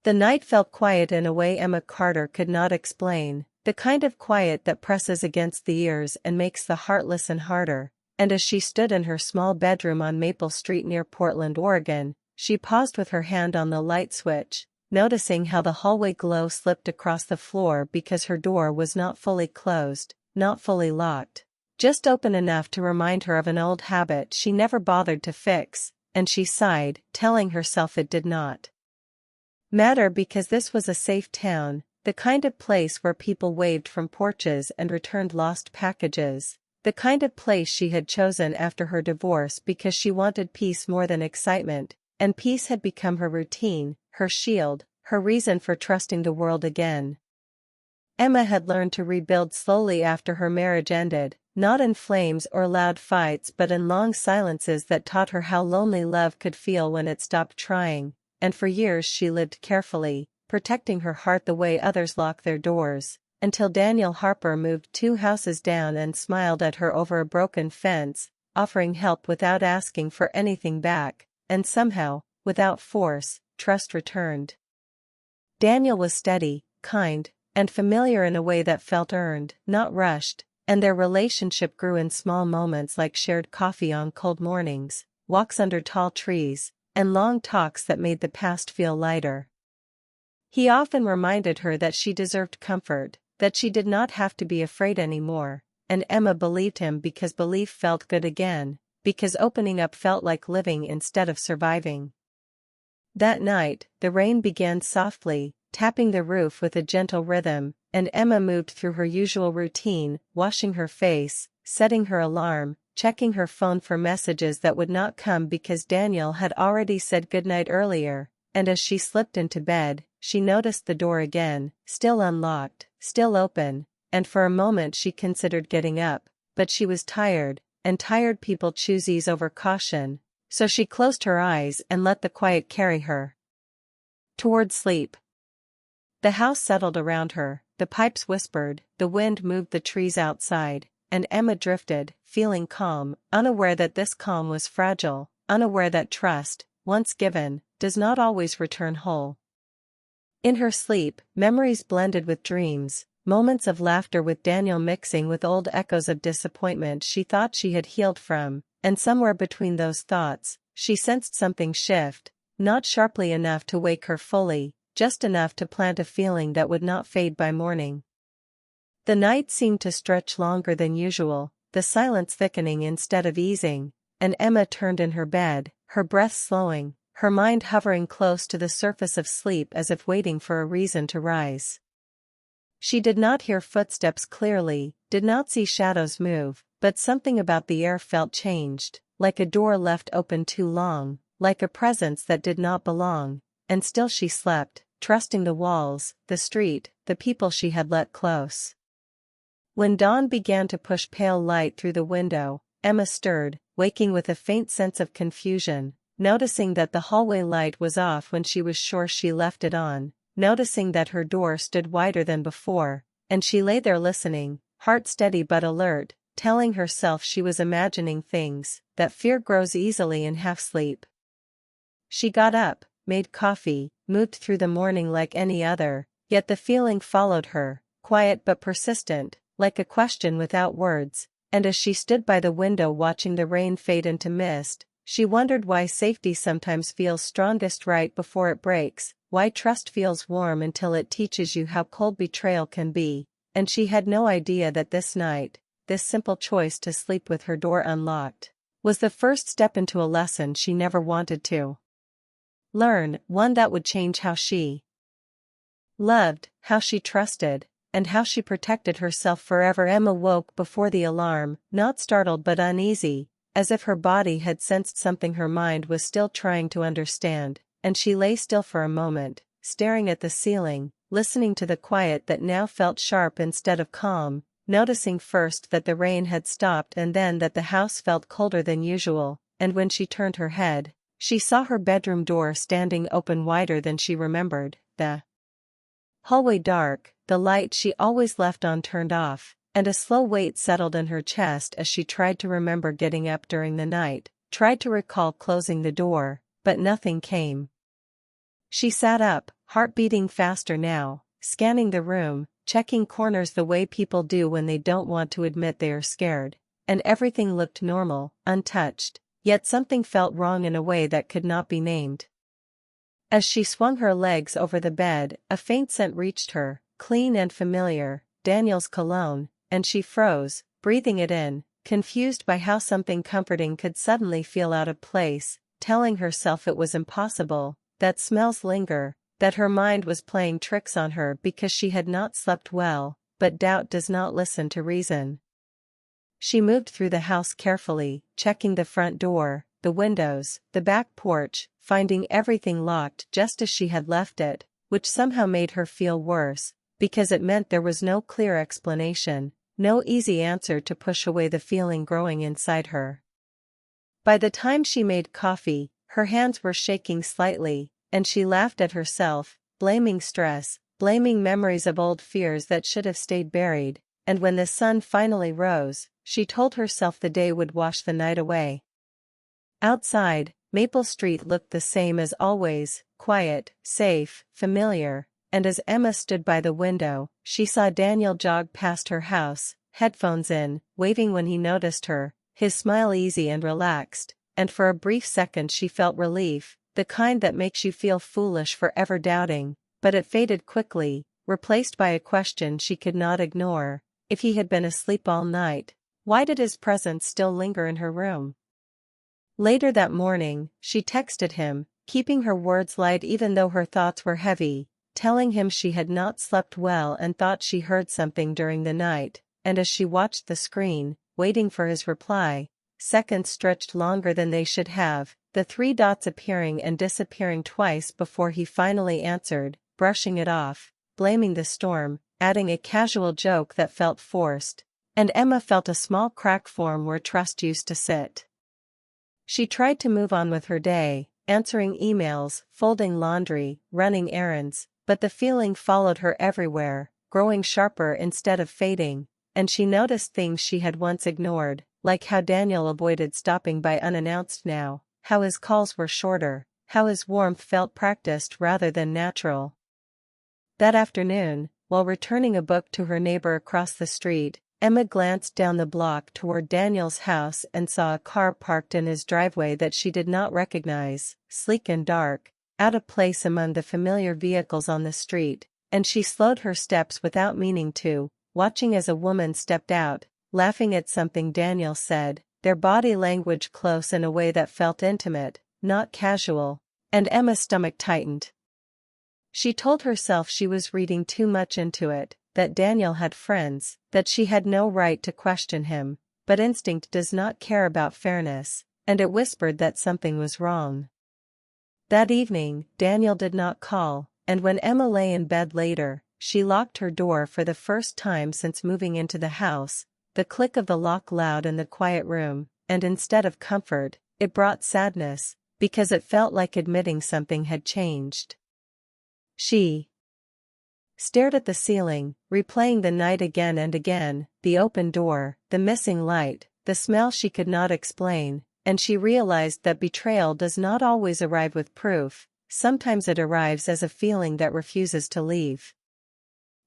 The night felt quiet in a way Emma Carter could not explain, the kind of quiet that presses against the ears and makes the heart listen harder. And as she stood in her small bedroom on Maple Street near Portland, Oregon, she paused with her hand on the light switch, noticing how the hallway glow slipped across the floor because her door was not fully closed, not fully locked, just open enough to remind her of an old habit she never bothered to fix, and she sighed, telling herself it did not matter because this was a safe town, the kind of place where people waved from porches and returned lost packages. The kind of place she had chosen after her divorce because she wanted peace more than excitement, and peace had become her routine, her shield, her reason for trusting the world again. Emma had learned to rebuild slowly after her marriage ended, not in flames or loud fights but in long silences that taught her how lonely love could feel when it stopped trying, and for years she lived carefully, protecting her heart the way others lock their doors. Until Daniel Harper moved 2 houses down and smiled at her over a broken fence, offering help without asking for anything back, and somehow, without force, trust returned. Daniel was steady, kind, and familiar in a way that felt earned, not rushed, and their relationship grew in small moments like shared coffee on cold mornings, walks under tall trees, and long talks that made the past feel lighter. He often reminded her that she deserved comfort, that she did not have to be afraid anymore, and Emma believed him because belief felt good again, because opening up felt like living instead of surviving. That night, the rain began softly, tapping the roof with a gentle rhythm, and Emma moved through her usual routine, washing her face, setting her alarm, checking her phone for messages that would not come because Daniel had already said goodnight earlier, and as she slipped into bed, she noticed the door again, still unlocked, still open, and for a moment she considered getting up, but she was tired, and tired people choose ease over caution, so she closed her eyes and let the quiet carry her toward sleep. The house settled around her, the pipes whispered, the wind moved the trees outside, and Emma drifted, feeling calm, unaware that this calm was fragile, unaware that trust, once given, does not always return whole. In her sleep, memories blended with dreams, moments of laughter with Daniel mixing with old echoes of disappointment she thought she had healed from, and somewhere between those thoughts, she sensed something shift, not sharply enough to wake her fully, just enough to plant a feeling that would not fade by morning. The night seemed to stretch longer than usual, the silence thickening instead of easing, and Emma turned in her bed, her breath slowing, her mind hovering close to the surface of sleep as if waiting for a reason to rise. She did not hear footsteps clearly, did not see shadows move, but something about the air felt changed, like a door left open too long, like a presence that did not belong, and still she slept, trusting the walls, the street, the people she had let close. When dawn began to push pale light through the window, Emma stirred, waking with a faint sense of confusion, noticing that the hallway light was off when she was sure she left it on, noticing that her door stood wider than before, and she lay there listening, heart steady but alert, telling herself she was imagining things, that fear grows easily in half-sleep. She got up, made coffee, moved through the morning like any other, yet the feeling followed her, quiet but persistent, like a question without words, and as she stood by the window watching the rain fade into mist, she wondered why safety sometimes feels strongest right before it breaks, why trust feels warm until it teaches you how cold betrayal can be, and she had no idea that this night, this simple choice to sleep with her door unlocked, was the first step into a lesson she never wanted to learn, one that would change how she loved, how she trusted, and how she protected herself forever. Emma woke before the alarm, not startled but uneasy, as if her body had sensed something her mind was still trying to understand, and she lay still for a moment, staring at the ceiling, listening to the quiet that now felt sharp instead of calm, noticing first that the rain had stopped and then that the house felt colder than usual, and when she turned her head, she saw her bedroom door standing open wider than she remembered, the hallway dark, the light she always left on turned off, and a slow weight settled in her chest as she tried to remember getting up during the night, tried to recall closing the door, but nothing came. She sat up, heart beating faster now, scanning the room, checking corners the way people do when they don't want to admit they are scared. And everything looked normal, untouched, yet something felt wrong in a way that could not be named. As she swung her legs over the bed, a faint scent reached her, clean and familiar, Daniel's cologne, and she froze, breathing it in, confused by how something comforting could suddenly feel out of place, telling herself it was impossible, that smells linger, that her mind was playing tricks on her because she had not slept well, but doubt does not listen to reason. She moved through the house carefully, checking the front door, the windows, the back porch, finding everything locked just as she had left it, which somehow made her feel worse, because it meant there was no clear explanation, no easy answer to push away the feeling growing inside her. By the time she made coffee, her hands were shaking slightly, and she laughed at herself, blaming stress, blaming memories of old fears that should have stayed buried, and when the sun finally rose, she told herself the day would wash the night away. Outside, Maple Street looked the same as always, quiet, safe, familiar, and as Emma stood by the window, she saw Daniel jog past her house, headphones in, waving when he noticed her, his smile easy and relaxed, and for a brief second she felt relief, the kind that makes you feel foolish for ever doubting, but it faded quickly, replaced by a question she could not ignore: if he had been asleep all night, why did his presence still linger in her room? Later that morning, she texted him, keeping her words light even though her thoughts were heavy, telling him she had not slept well and thought she heard something during the night, and as she watched the screen, waiting for his reply, seconds stretched longer than they should have, the three dots appearing and disappearing twice before he finally answered, brushing it off, blaming the storm, adding a casual joke that felt forced, and Emma felt a small crack form where trust used to sit. She tried to move on with her day, answering emails, folding laundry, running errands, but the feeling followed her everywhere, growing sharper instead of fading, and she noticed things she had once ignored, like how Daniel avoided stopping by unannounced now, how his calls were shorter, how his warmth felt practiced rather than natural. That afternoon, while returning a book to her neighbor across the street, Emma glanced down the block toward Daniel's house and saw a car parked in his driveway that she did not recognize, sleek and dark, out of place among the familiar vehicles on the street, and she slowed her steps without meaning to, watching as a woman stepped out, laughing at something Daniel said, their body language close in a way that felt intimate, not casual, and Emma's stomach tightened. She told herself she was reading too much into it, that Daniel had friends, that she had no right to question him, but instinct does not care about fairness, and it whispered that something was wrong. That evening, Daniel did not call, and when Emma lay in bed later, she locked her door for the first time since moving into the house, the click of the lock loud in the quiet room, and instead of comfort, it brought sadness, because it felt like admitting something had changed. She stared at the ceiling, replaying the night again and again, the open door, the missing light, the smell she could not explain, and she realized that betrayal does not always arrive with proof, sometimes it arrives as a feeling that refuses to leave.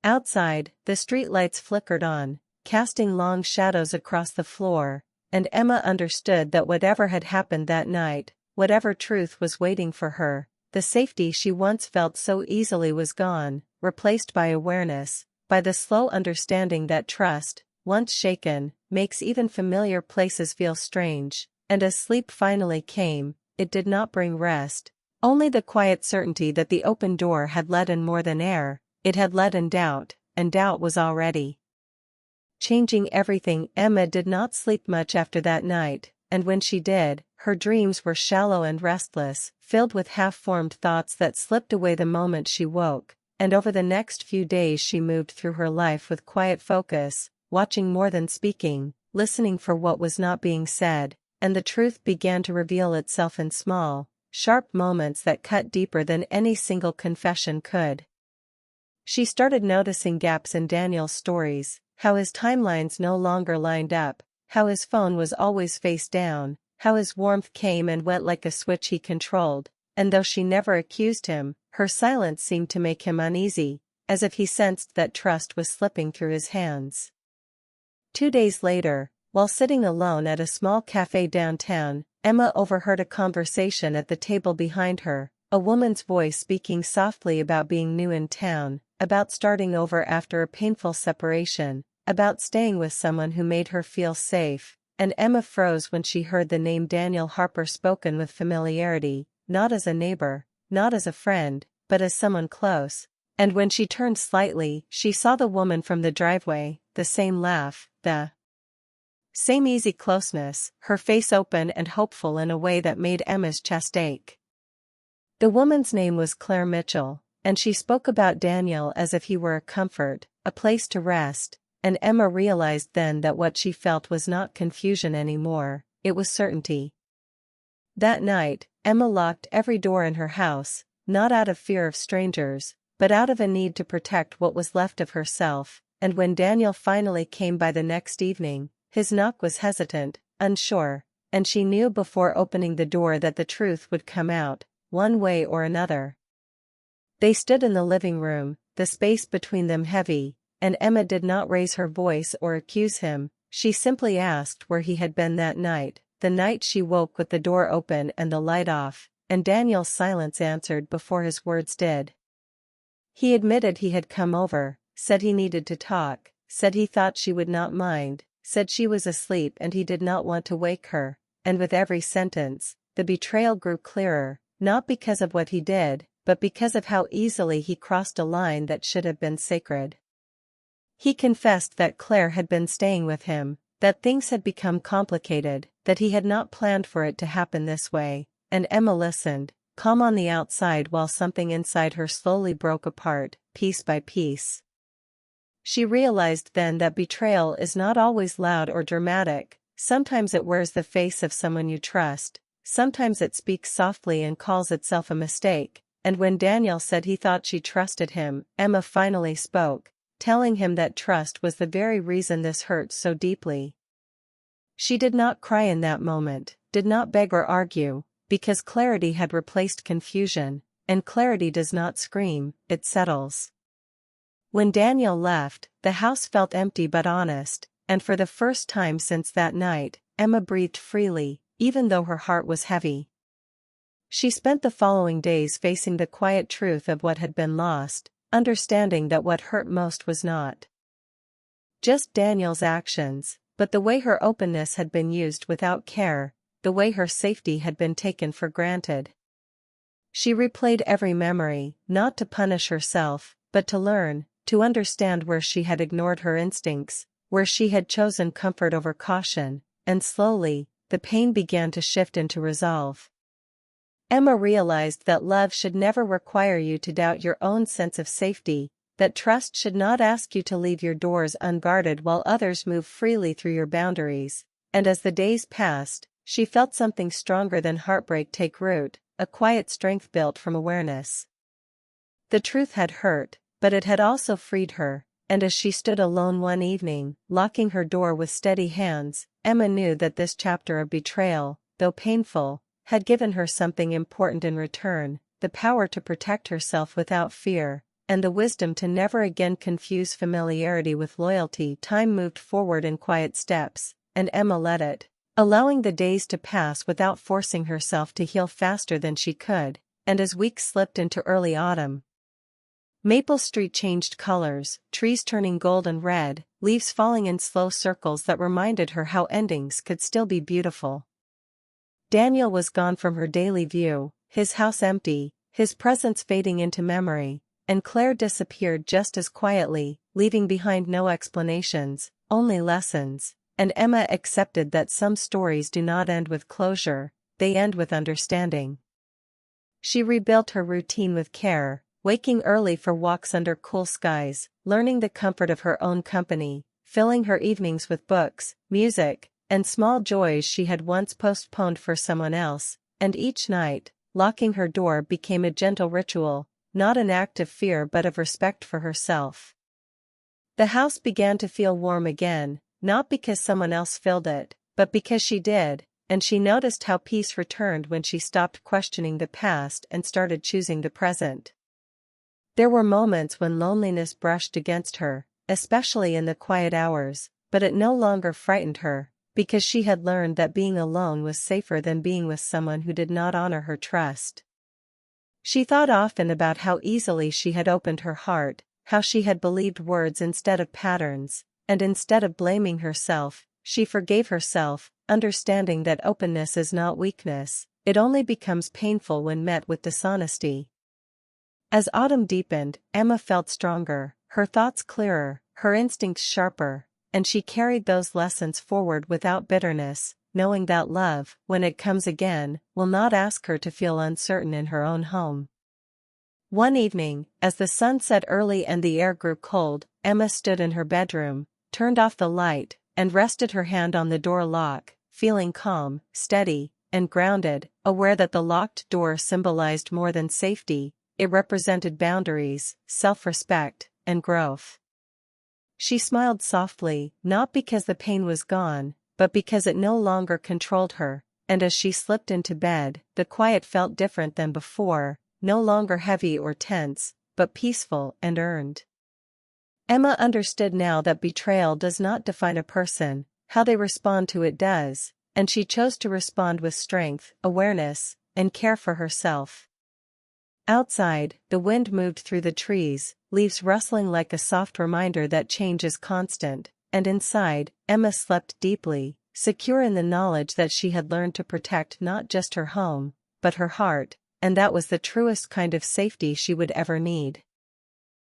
Outside, the streetlights flickered on, casting long shadows across the floor, and Emma understood that whatever had happened that night, whatever truth was waiting for her, the safety she once felt so easily was gone, replaced by awareness, by the slow understanding that trust, once shaken, makes even familiar places feel strange, and as sleep finally came, it did not bring rest, only the quiet certainty that the open door had let in more than air, it had let in doubt, and doubt was already changing everything. Emma did not sleep much after that night, and when she did, her dreams were shallow and restless, filled with half-formed thoughts that slipped away the moment she woke, and over the next few days she moved through her life with quiet focus, watching more than speaking, listening for what was not being said, and the truth began to reveal itself in small, sharp moments that cut deeper than any single confession could. She started noticing gaps in Daniel's stories, how his timelines no longer lined up, how his phone was always face down, how his warmth came and went like a switch he controlled, and though she never accused him, her silence seemed to make him uneasy, as if he sensed that trust was slipping through his hands. 2 days later, while sitting alone at a small cafe downtown, Emma overheard a conversation at the table behind her, a woman's voice speaking softly about being new in town, about starting over after a painful separation, about staying with someone who made her feel safe, and Emma froze when she heard the name Daniel Harper spoken with familiarity, not as a neighbor, not as a friend, but as someone close. And when she turned slightly, she saw the woman from the driveway, the same laugh, the same easy closeness, her face open and hopeful in a way that made Emma's chest ache. The woman's name was Claire Mitchell, and she spoke about Daniel as if he were a comfort, a place to rest, and Emma realized then that what she felt was not confusion anymore, it was certainty. That night, Emma locked every door in her house, not out of fear of strangers, but out of a need to protect what was left of herself, and when Daniel finally came by the next evening, his knock was hesitant, unsure, and she knew before opening the door that the truth would come out, one way or another. They stood in the living room, the space between them heavy, and Emma did not raise her voice or accuse him, she simply asked where he had been that night, the night she woke with the door open and the light off, and Daniel's silence answered before his words did. He admitted he had come over, said he needed to talk, said he thought she would not mind, said she was asleep and he did not want to wake her, and with every sentence, the betrayal grew clearer, not because of what he did, but because of how easily he crossed a line that should have been sacred. He confessed that Claire had been staying with him, that things had become complicated, that he had not planned for it to happen this way, and Emma listened, calm on the outside while something inside her slowly broke apart, piece by piece. She realized then that betrayal is not always loud or dramatic, sometimes it wears the face of someone you trust, sometimes it speaks softly and calls itself a mistake, and when Daniel said he thought she trusted him, Emma finally spoke, telling him that trust was the very reason this hurt so deeply. She did not cry in that moment, did not beg or argue, because clarity had replaced confusion, and clarity does not scream, it settles. When Daniel left, the house felt empty but honest, and for the first time since that night, Emma breathed freely, even though her heart was heavy. She spent the following days facing the quiet truth of what had been lost, understanding that what hurt most was not just Daniel's actions, but the way her openness had been used without care, the way her safety had been taken for granted. She replayed every memory, not to punish herself, but to learn, to understand where she had ignored her instincts, where she had chosen comfort over caution, and slowly, the pain began to shift into resolve. Emma realized that love should never require you to doubt your own sense of safety, that trust should not ask you to leave your doors unguarded while others move freely through your boundaries, and as the days passed, she felt something stronger than heartbreak take root, a quiet strength built from awareness. The truth had hurt, but it had also freed her, and as she stood alone one evening, locking her door with steady hands, Emma knew that this chapter of betrayal, though painful, had given her something important in return, the power to protect herself without fear, and the wisdom to never again confuse familiarity with loyalty. Time moved forward in quiet steps, and Emma let it, allowing the days to pass without forcing herself to heal faster than she could, and as weeks slipped into early autumn, Maple Street changed colors, trees turning gold and red, leaves falling in slow circles that reminded her how endings could still be beautiful. Daniel was gone from her daily view, his house empty, his presence fading into memory, and Claire disappeared just as quietly, leaving behind no explanations, only lessons, and Emma accepted that some stories do not end with closure, they end with understanding. She rebuilt her routine with care, waking early for walks under cool skies, learning the comfort of her own company, filling her evenings with books, music, and small joys she had once postponed for someone else, and each night, locking her door became a gentle ritual, not an act of fear but of respect for herself. The house began to feel warm again, not because someone else filled it, but because she did, and she noticed how peace returned when she stopped questioning the past and started choosing the present. There were moments when loneliness brushed against her, especially in the quiet hours, but it no longer frightened her, because she had learned that being alone was safer than being with someone who did not honor her trust. She thought often about how easily she had opened her heart, how she had believed words instead of patterns, and instead of blaming herself, she forgave herself, understanding that openness is not weakness, it only becomes painful when met with dishonesty. As autumn deepened, Emma felt stronger, her thoughts clearer, her instincts sharper, and she carried those lessons forward without bitterness, knowing that love, when it comes again, will not ask her to feel uncertain in her own home. One evening, as the sun set early and the air grew cold, Emma stood in her bedroom, turned off the light, and rested her hand on the door lock, feeling calm, steady, and grounded, aware that the locked door symbolized more than safety, it represented boundaries, self-respect, and growth. She smiled softly, not because the pain was gone, but because it no longer controlled her, and as she slipped into bed, the quiet felt different than before, no longer heavy or tense, but peaceful and earned. Emma understood now that betrayal does not define a person, how they respond to it does, and she chose to respond with strength, awareness, and care for herself. Outside, the wind moved through the trees, leaves rustling like a soft reminder that change is constant, and inside, Emma slept deeply, secure in the knowledge that she had learned to protect not just her home, but her heart, and that was the truest kind of safety she would ever need.